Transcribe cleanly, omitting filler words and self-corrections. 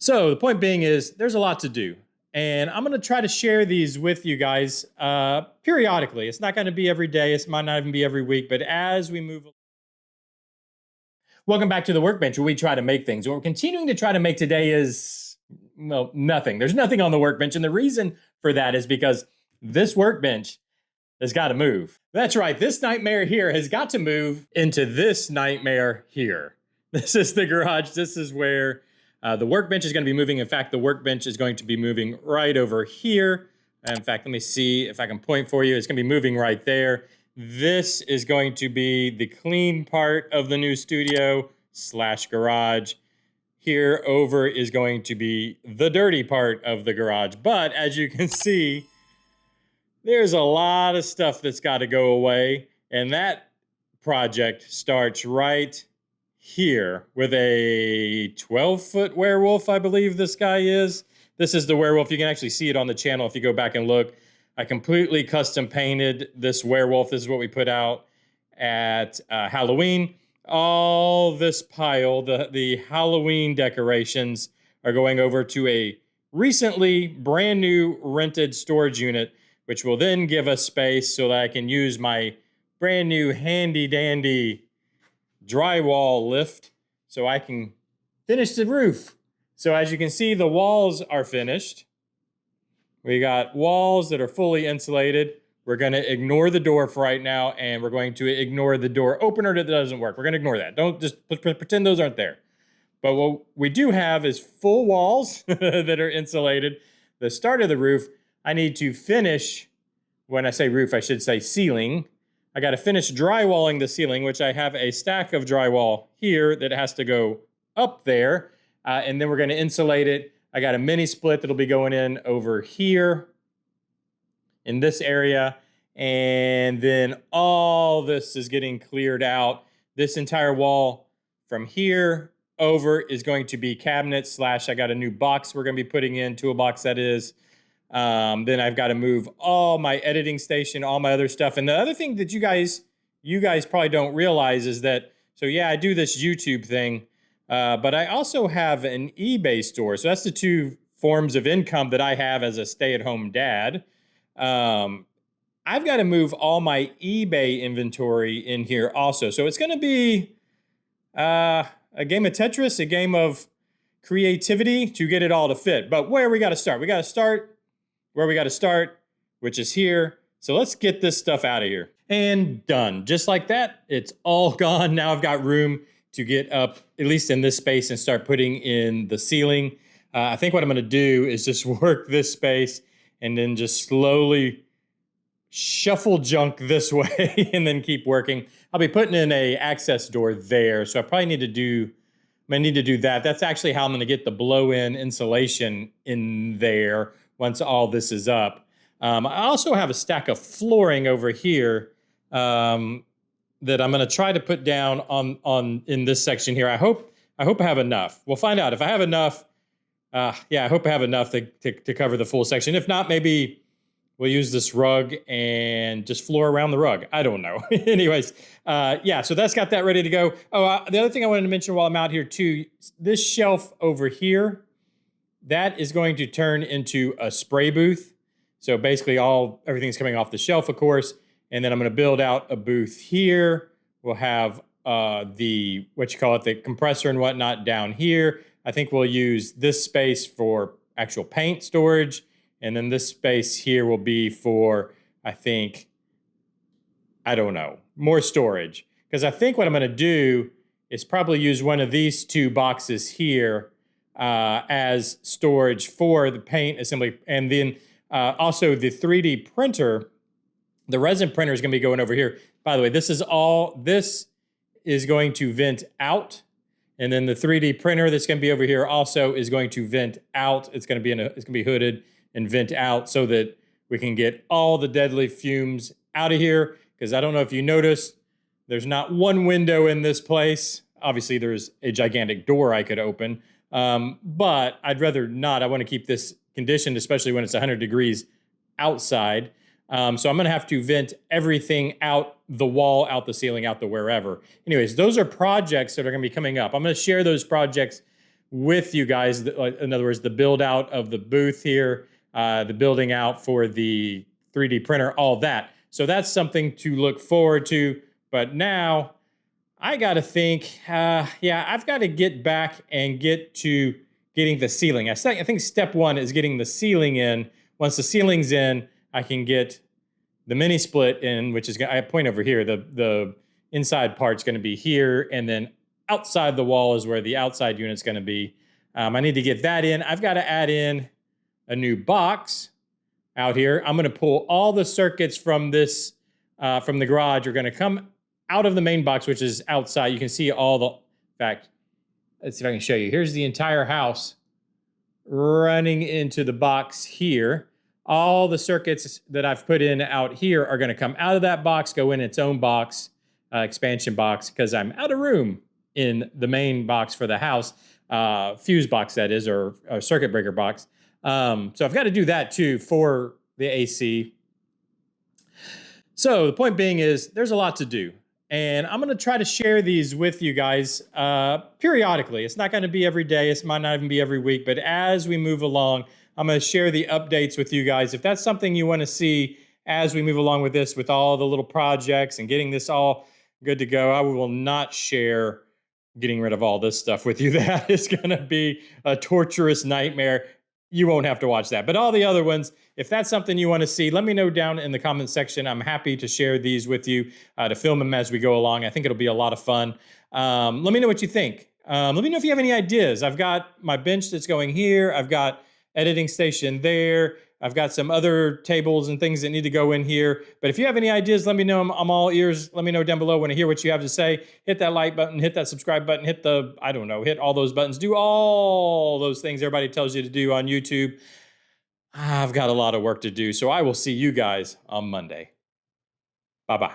So the point being is there's a lot to do. And I'm going to try to share these with you guys periodically. It's not going to be every day. It might not even be every week. But as we move. Welcome back to the Workbench, where we try to make things. What we're continuing to try to make today is, well, nothing. There's nothing on the Workbench. And the reason for that is because this Workbench has got to move. That's right. This nightmare here has got to move into this nightmare here. This is the garage. This is where the Workbench is going to be moving. In fact, the Workbench is going to be moving right over here. In fact, let me see if I can point for you. It's going to be moving right there. This is going to be the clean part of the new studio / garage. Here over is going to be the dirty part of the garage. But as you can see, there's a lot of stuff that's got to go away. And that project starts right here with a 12-foot werewolf, I believe this guy is. This is the werewolf. You can actually see it on the channel if you go back and look. I completely custom painted this werewolf. This is what we put out at Halloween. All this pile, the Halloween decorations, are going over to a recently brand new rented storage unit, which will then give us space so that I can use my brand new handy dandy drywall lift so I can finish the roof. So as you can see, the walls are finished. We got walls that are fully insulated. We're going to ignore the door for right now, and we're going to ignore the door opener that doesn't work. We're going to ignore that. Don't just pretend those aren't there. But what we do have is full walls that are insulated. The start of the roof, I need to finish. When I say roof, I should say ceiling. I got to finish drywalling the ceiling, which I have a stack of drywall here that has to go up there. And then we're going to insulate it. I got a mini split that'll be going in over here in this area. And then all this is getting cleared out. This entire wall from here over is going to be cabinets / I got a new box we're going to be putting in, toolbox that is. Then I've got to move all my editing station, all my other stuff. And the other thing that you guys probably don't realize is that, so yeah, I do this YouTube thing, but I also have an eBay store. So that's the two forms of income that I have as a stay-at-home dad. I've got to move all my eBay inventory in here also. So it's going to be a game of Tetris, a game of creativity to get it all to fit. But where we got to start? We got to start where we got to start, which is here. So let's get this stuff out of here. And done. Just like that, it's all gone. Now I've got room to get up, at least in this space, and start putting in the ceiling. I think what I'm going to do is just work this space and then just slowly shuffle junk this way and then keep working. I'll be putting in a access door there. So I probably need to do that. That's actually how I'm going to get the blow-in insulation in there once all this is up. I also have a stack of flooring over here that I'm going to try to put down on in this section here. I hope I have enough. We'll find out if I have enough. Yeah, I hope I have enough to cover the full section. If not, maybe we'll use this rug and just floor around the rug. I don't know. Anyways, yeah, so that's got that ready to go. Oh, the other thing I wanted to mention while I'm out here too, this shelf over here, that is going to turn into a spray booth. So basically everything's coming off the shelf, of course. And then I'm going to build out a booth here. We'll have the compressor and whatnot down here. I think we'll use this space for actual paint storage. And then this space here will be for, I don't know, more storage. Because I think what I'm going to do is probably use one of these two boxes here as storage for the paint assembly. And then also the 3D printer, the resin printer is going to be going over here. By the way, this is going to vent out. And then the 3D printer that's going to be over here also is going to vent out. It's going to be hooded and vent out so that we can get all the deadly fumes out of here. Because I don't know if you noticed, there's not one window in this place. Obviously, there's a gigantic door I could open. But I'd rather not. I want to keep this conditioned, especially when it's 100 degrees outside. So I'm going to have to vent everything out the wall, out the ceiling, out the wherever. Anyways, those are projects that are going to be coming up. I'm going to share those projects with you guys. In other words, the build out of the booth here, the building out for the 3D printer, all that. So that's something to look forward to. But now I got to think, yeah, I've got to get back and get to getting the ceiling. I think step one is getting the ceiling in. Once the ceiling's in, I can get the mini split in, which is, I point over here, the inside part's going to be here, and then outside the wall is where the outside unit's going to be. I need to get that in. I've got to add in a new box out here. I'm going to pull all the circuits from this, from the garage are going to come out of the main box, which is outside. You can see all the, in fact, let's see if I can show you. Here's the entire house running into the box here. All the circuits that I've put in out here are going to come out of that box, go in its own box, expansion box, because I'm out of room in the main box for the house, fuse box that is, or circuit breaker box. So I've got to do that too for the AC. So the point being is there's a lot to do. And I'm going to try to share these with you guys periodically. It's not going to be every day. It might not even be every week. But as we move along, I'm going to share the updates with you guys. If that's something you want to see as we move along with this, with all the little projects and getting this all good to go, I will not share getting rid of all this stuff with you. That is going to be a torturous nightmare. You won't have to watch that. But all the other ones, if that's something you want to see, let me know down in the comment section. I'm happy to share these with you, to film them as we go along. I think it'll be a lot of fun. Let me know what you think. Let me know if you have any ideas. I've got my bench that's going here. I've got editing station there. I've got some other tables and things that need to go in here. But if you have any ideas, let me know. I'm all ears. Let me know down below when I hear what you have to say. Hit that like button, hit that subscribe button, hit the, I don't know, hit all those buttons. Do all those things everybody tells you to do on YouTube. I've got a lot of work to do, so I will see you guys on Monday. Bye-bye.